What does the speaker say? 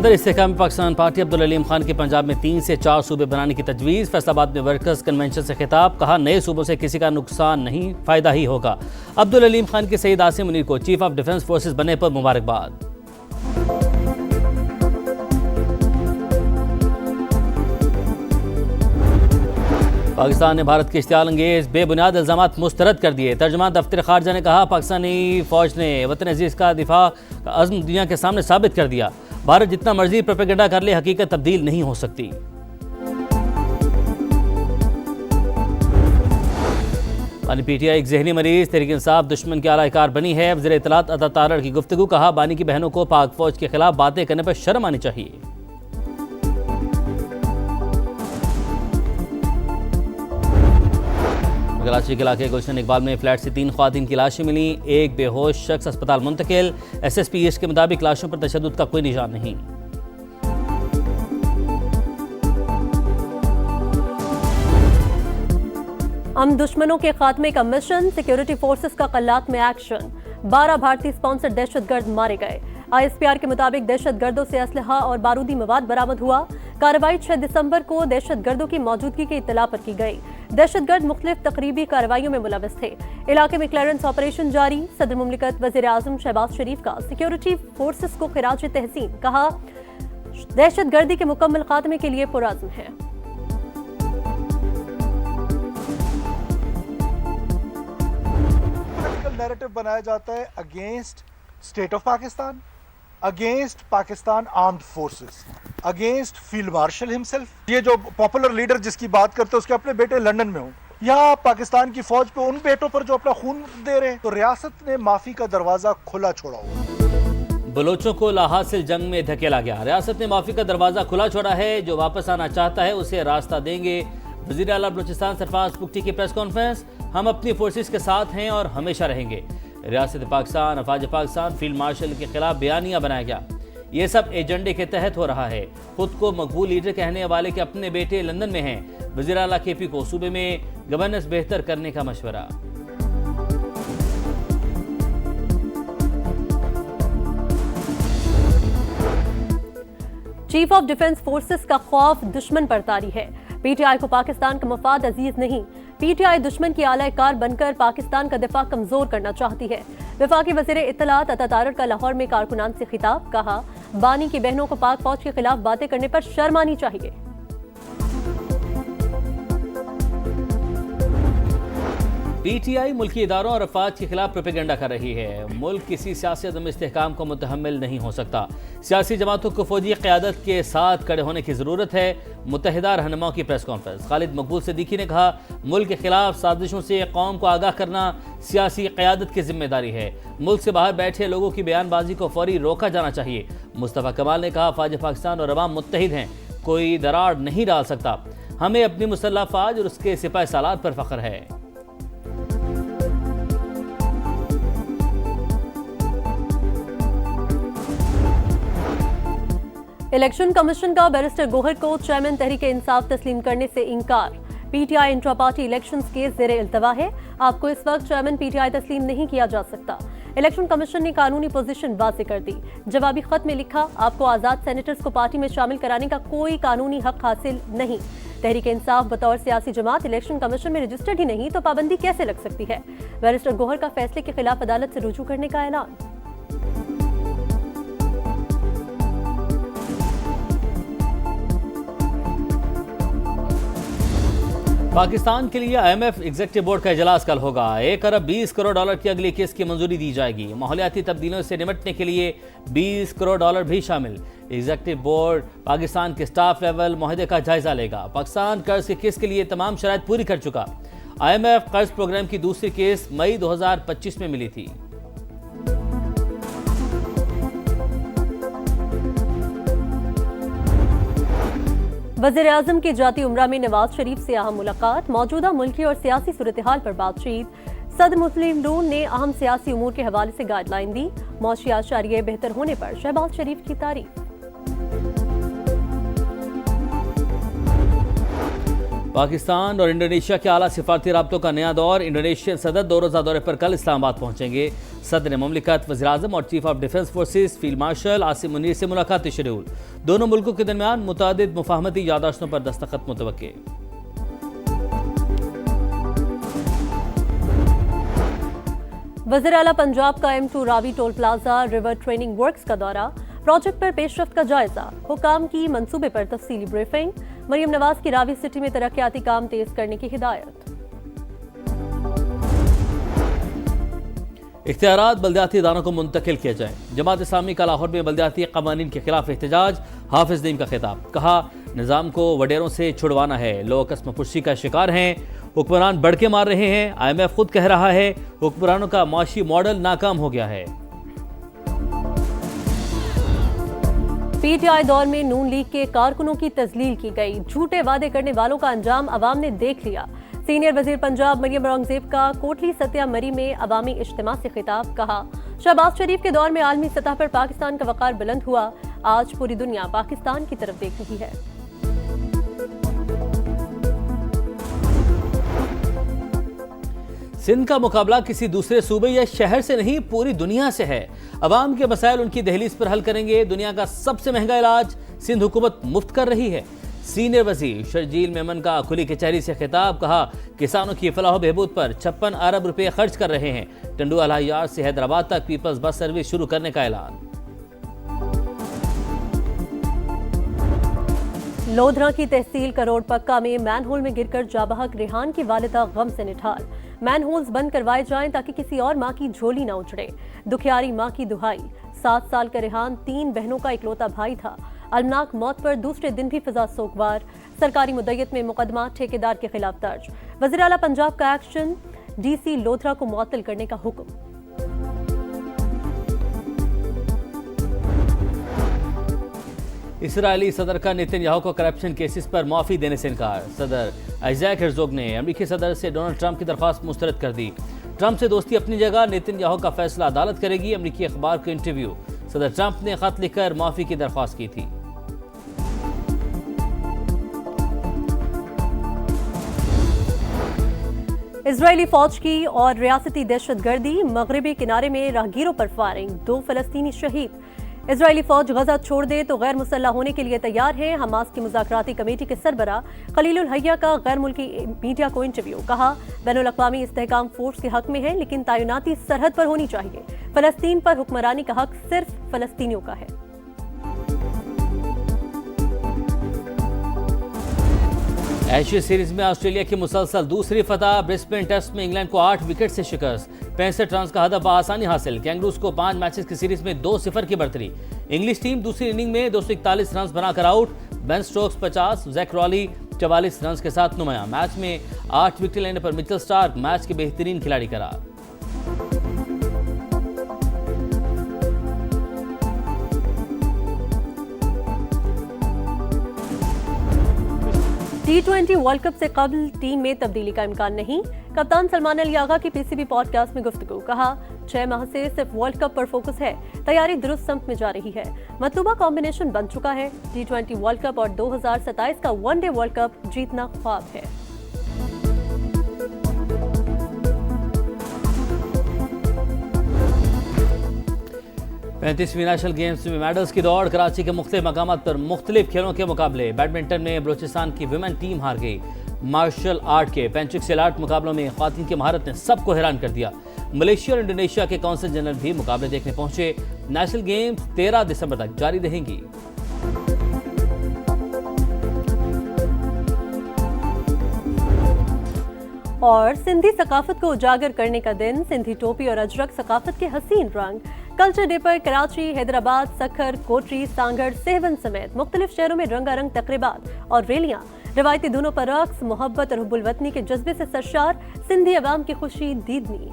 सदर इस्तेहकाम पाकिस्तान पार्टी अब्दुल अलीम खान की पंजाब में 3 से 4 सूबे बनाने की तजवीज़। फैसलाबाद में वर्कर्स कन्वेंशन से खिताब, कहा नए सूबों से किसी का नुकसान नहीं, फ़ायदा ही होगा। अब्दुल अलीम खान के सईद आसिम मुनीर को चीफ ऑफ डिफेंस फोर्सेस बनने पर मुबारकबाद। पाकिस्तान ने भारत के इश्तियाल अंगेज बेबुनियाद इल्ज़ामात मुस्तरद कर दिए। तर्जुमान दफ्तर खारजा ने कहा, पाकिस्तानी फौज ने वतन अजीज़ का दिफा का अज़्म दुनिया के सामने साबित कर दिया। भारत जितना मर्जी प्रोपेगेंडा कर ले, हकीकत तब्दील नहीं हो सकती। बानी पीटीआई एक जहनी मरीज, तहरीक इंसाफ दुश्मन के आलाकार बनी है। वज़ीर इत्तलात अता तारड़ की गुफ्तगू, कहा बानी की बहनों को पाक फौज के खिलाफ बातें करने पर शर्म आनी चाहिए। कराची के इलाके गुलशन इकबाल में फ्लैट से 3 ख्वातीन की लाशें मिली, एक बेहोश शख्स अस्पताल मुंतकिल। एसएसपी ईस्ट के मुताबिक लाशों पर तशद्दुद का कोई निशान नहीं। हम दुश्मनों के खात्मे का मिशन, सिक्योरिटी फोर्सेस का कल्लात में एक्शन। 12 भारतीय स्पॉन्सर दहशतगर्द मारे गए। आईएसपीआर के मुताबिक दहशतगर्दों से असलहा और बारूदी मवाद बरामद हुआ। कार्रवाई 6 दिसंबर को दहशतगर्दों की मौजूदगी की इत्तला पर की गई। दहशतगर्द मुख्तलिफ तकरीबी कार्रवाइयों में मुलविस थे। इलाके में क्लियरेंस ऑपरेशन जारी। सदर मुमलिकत वज़ीर आज़म शहबाज शरीफ का सिक्योरिटी फोर्सेस को खिराज तहसीन, कहा दहशतगर्दी के मुकम्मल खात्मे के लिए पुरअज़्म है। नैरेटिव बनाया जाता है against state of Pakistan, against Pakistan armed forces, against field marshal himself. ये जो पॉपुलर लीडर जिसकी बात करते हैं उसके अपने बेटे लंदन में हों, यहाँ पाकिस्तान की फौज पे उन बेटों पर जो अपना खून दे रहे हैं, तो रियासत ने माफी का दरवाजा खुला छोड़ा हुआ। बलोचों को लाहासिल जंग में धकेला गया। रियासत ने माफी का दरवाजा खुला छोड़ा है। जो वापस आना चाहता है उसे रास्ता देंगे। वज़ीर आला बलूचिस्तान सरफराज पुख्ती की प्रेस कॉन्फ्रेंस, हम अपनी फोर्सेस के साथ हैं और हमेशा रहेंगे। रियासत पाकिस्तान, अफवाज पाकिस्तान, फील्ड मार्शल के खिलाफ बयानिया बनाया गया। ये सब एजेंडे के तहत हो रहा है। खुद को मकबूल लीडर कहने वाले के अपने बेटे लंदन में हैं। वज़ीर आला केपी को सूबे में गवर्नेंस बेहतर करने का मशवरा। चीफ ऑफ डिफेंस फोर्सेस का खौफ दुश्मन पर तारी है। पीटीआई को पाकिस्तान का मफाद अजीज नहीं। पीटीआई दुश्मन की आलाकार बनकर पाकिस्तान का दिफा कमजोर करना चाहती है। वफाकी वज़ीर इत्तलात अता तारड़ का लाहौर में कारकुनान से खिताब, कहा बानी की बहनों को पाक फौज के खिलाफ बातें करने पर शर्म आनी चाहिए। पीटीआई मुल्की इदारों और अफवाज के खिलाफ प्रोपेगेंडा कर रही है। मुल्क किसी सियासी अदम इस्तेहकाम को मुतहम्मिल नहीं हो सकता। सियासी जमातों को फौजी क़यादत के साथ खड़े होने की ज़रूरत है। मुत्तहिदा रहनुमाओं की प्रेस कॉन्फ्रेंस। खालिद मकबूल सिद्दीकी ने कहा, मुल्क के खिलाफ साजिशों से कौम को आगाह करना सियासी क़यादत की जिम्मेदारी है। मुल्क से बाहर बैठे लोगों की बयानबाजी को फौरी रोका जाना चाहिए। मुस्तफ़ा कमाल ने कहा, फ़ौज पाकिस्तान और अवाम मुत्तहिद हैं, कोई दरार नहीं डाल सकता। हमें अपनी मुसल्लह फ़ौज और उसके सिपाही सालार पर फ़ख्र है। इलेक्शन कमीशन का बैरिस्टर गोहर को चेयरमैन तहरीक इंसाफ तस्लीम करने से इनकार। पीटीआई इंट्रा पार्टी इलेक्शंस के ज़ेरे इल्तवा है। आपको इस वक्त चेयरमैन पीटीआई तस्लीम नहीं किया जा सकता। इलेक्शन कमीशन ने कानूनी पोजीशन वाज़ेह कर दी। जवाबी खत में लिखा, आपको आज़ाद सेनेटर्स को पार्टी में शामिल कराने का कोई कानूनी हक हासिल नहीं। तहरीक इंसाफ बतौर सियासी जमात इलेक्शन कमीशन में रजिस्टर्ड ही नहीं, तो पाबंदी कैसे लग सकती है। बैरिस्टर गोहर का फैसले के खिलाफ अदालत से रुजू करने का ऐलान। पाकिस्तान के लिए IMF एग्जीक्यूटिव बोर्ड का इजलास कल होगा। 1 अरब 20 करोड़ डॉलर की अगली किस्त की मंजूरी दी जाएगी। माहौलियाती तब्दीलियों से निपटने के लिए 20 करोड़ डॉलर भी शामिल। एग्जीक्यूटिव बोर्ड पाकिस्तान के स्टाफ लेवल मुआहदे का जायजा लेगा। पाकिस्तान कर्ज की किस्त के लिए तमाम शराइत पूरी कर चुका। IMF कर्ज प्रोग्राम की दूसरी किस्त मई 2025 में मिली थी। वज़ीर आज़म की जाती उम्रा में नवाज शरीफ से अहम मुलाकात। मौजूदा मुल्की और सियासी सूरत हाल पर बातचीत। सदर मुस्लिम लीग ने अहम सियासी उमूर के हवाले से गाइडलाइन दी। मौशियात शरिया बेहतर होने पर शहबाज शरीफ की तारीफ। पाकिस्तान और इंडोनेशिया के आला सिफारती राब्तों का नया दौर। इंडोनेशियन सदर 2 रोज़ा दौरे पर कल इस्लामाबाद पहुंचेंगे। सदर मुमलिकत, वज़ीर-ए-आज़म और chief of defence forces field marshal Asim Munir से मुलाकात शेड्यूल। दोनों मुल्कों के दरमियान मुतादिद मुफाहमती यादाश्तों पर दस्तखत मुतवक्के। वज़ीर आला पंजाब का M2 Ravi toll plaza river training works का दौरा, प्रोजेक्ट पर पेशरफ्त का जायजा, हुकाम की मंसूबे पर तफसीली ब्रीफिंग। मरियम नवाज की रावी सिटी में तरक्याती काम तेज करने की हिदायत। इख्तियारात बल्दियाती इदारों को मुंतकिल किया जाए। जमात इस्लामी का लाहौर में बल्दियाती कवानीन के खिलाफ एहतजाज। हाफिज नईम का खिताब, कहा निज़ाम को वडेरों से छुड़वाना है, लोग कसमपुशी का शिकार हैं, हुक्मरान बढ़ के मार रहे हैं। IMF खुद कह रहा है हुक्मरानों का माशी मॉडल नाकाम हो गया है। PTI दौर में नून लीग के कारकुनों की तजलील की गई, झूठे वादे करने वालों का अंजाम अवाम ने देख लिया। सीनियर वजीर पंजाब मरियम औरंगजेब का कोटली सत्या मरी में अवामी इज्तिमा से खिताब, कहा शहबाज शरीफ के दौर में आलमी सतह पर पाकिस्तान का वक़ार बुलंद हुआ, आज पूरी दुनिया पाकिस्तान की तरफ देख रही है। सिंध का मुकाबला किसी दूसरे सूबे या शहर से नहीं, पूरी दुनिया से है। अवाम के मसाइल उनकी दहलीज पर हल करेंगे। दुनिया का सबसे महंगा इलाज सिंध हुकूमत मुफ्त कर रही है। सीनियर वजीर शर्जील मेमन का खुली कचहरी से खिताब, कहा किसानों की फलाह बहबूद पर 56 अरब रुपए खर्च कर रहे हैं। टंडू अलाहियार से हैदराबाद तक पीपल्स बस सर्विस शुरू करने का ऐलान। लोधरा की तहसील करोड़ पक्का में मैनहोल में गिरकर जाबहक रेहान की वालिदा गम से निठाल। मैनहोल्स बंद करवाए जाएं ताकि किसी और मां की झोली न उछड़े। दुखियारी मां की दुहाई। 7 साल का रेहान 3 बहनों का इकलौता भाई था। अलमनाक मौत पर दूसरे दिन भी फिजा सोगवार। सरकारी मुद्दयत में मुकदमा ठेकेदार के खिलाफ दर्ज। वज़ीर आला पंजाब का एक्शन, DC लोधरा को मुअत्तल करने का हुक्म। इसराइली सदर का नेतन्याहू को करप्शन केसेस पर माफी देने से इनकार। सदर आइजैक हेर्जोग ने अमेरिकी सदर से डोनाल्ड ट्रंप की दरख्वास्त मुस्तरद कर दी। ट्रंप से दोस्ती अपनी जगह, नेतन्याहू का फैसला अदालत करेगी। अमेरिकी अखबार को इंटरव्यू। सदर ट्रंप ने खत लिखकर माफी की दरख्वास्त की थी। इजरायली फौज की और रियासती दहशतगर्दी, मगरबी किनारे में राहगीरों पर फायरिंग, 2 फलस्तीनी शहीद। इजरायली फौज गजा छोड़ दे तो गैर मुसल्लह होने के लिए तैयार है। हमास की मुज़ाकराती कमेटी के सरबरा खलीलुल हय्या का गैर मुल्की मीडिया को इंटरव्यू, कहा बैनुल अक़वामी इस्तेहकाम फोर्स के हक में है, लेकिन तैनाती सरहद पर होनी चाहिए। फलस्तीन पर हुक्मरानी का हक सिर्फ फलस्तीनियों का है। एशिया सीरीज में ऑस्ट्रेलिया की मुसलसल दूसरी फतह। ब्रिस्बेन टेस्ट में इंग्लैंड को 8 विकेट से शिकस्त। 65 रन का हदफ आसानी हासिल। कैंगरूज को 5 मैचेस की सीरीज में 2-0 की बढ़तरी। इंग्लिश टीम दूसरी इनिंग में 241 रन बनाकर out. Ben Stokes 50, Zak Crawley 44 run के साथ नुमाया। मैच में 8 विकेट लेने पर मिचेल स्टार्क मैच के बेहतरीन खिलाड़ी करार। T20 वर्ल्ड कप से कबल टीम में तब्दीली का इम्कान नहीं। कप्तान सलमान अली आगा की PCB पॉडकास्ट में गुफ्तगू, कहा 6 माह से सिर्फ वर्ल्ड कप पर फोकस है, तैयारी दुरुस्त संप में जा रही है, मतलूबा कॉम्बिनेशन बन चुका है। T20 वर्ल्ड कप और 2027 का वनडे वर्ल्ड कप जीतना ख्वाब है। पैंतीसवीं नेशनल गेम्स में मेडल्स की दौड़। कराची के मुख्तलिफ मकामात पर मुख्तलिफ खेलों के मुकाबले। बैडमिंटन में बलूचिस्तान की विमेन टीम हार गई। मार्शल आर्ट के पेंचुक्सेल आर्ट मुकाबलों में ख्वातीन की महारत ने सबको हैरान कर दिया। मलेशिया और इंडोनेशिया के कौंसल जनरल भी मुकाबले देखने पहुंचे। नेशनल गेम्स 13 दिसंबर तक जारी रहेंगी। और सिंधी सकाफत को उजागर करने का दिन, सिंधी टोपी और अजरक सकाफत के हसीन रंग। कल्चर डे पर कराची, हैदराबाद, सखर, कोटरी, सांगड़, सेहवन समेत मुख्तलिफ शहरों में रंगारंग तकरीबात और रैलियां। रवायती धुनों पर रक्स, मोहब्बत और हुब्बुल वतनी के जज्बे से सरशार। सिंधी अवाम की खुशी दीदनी।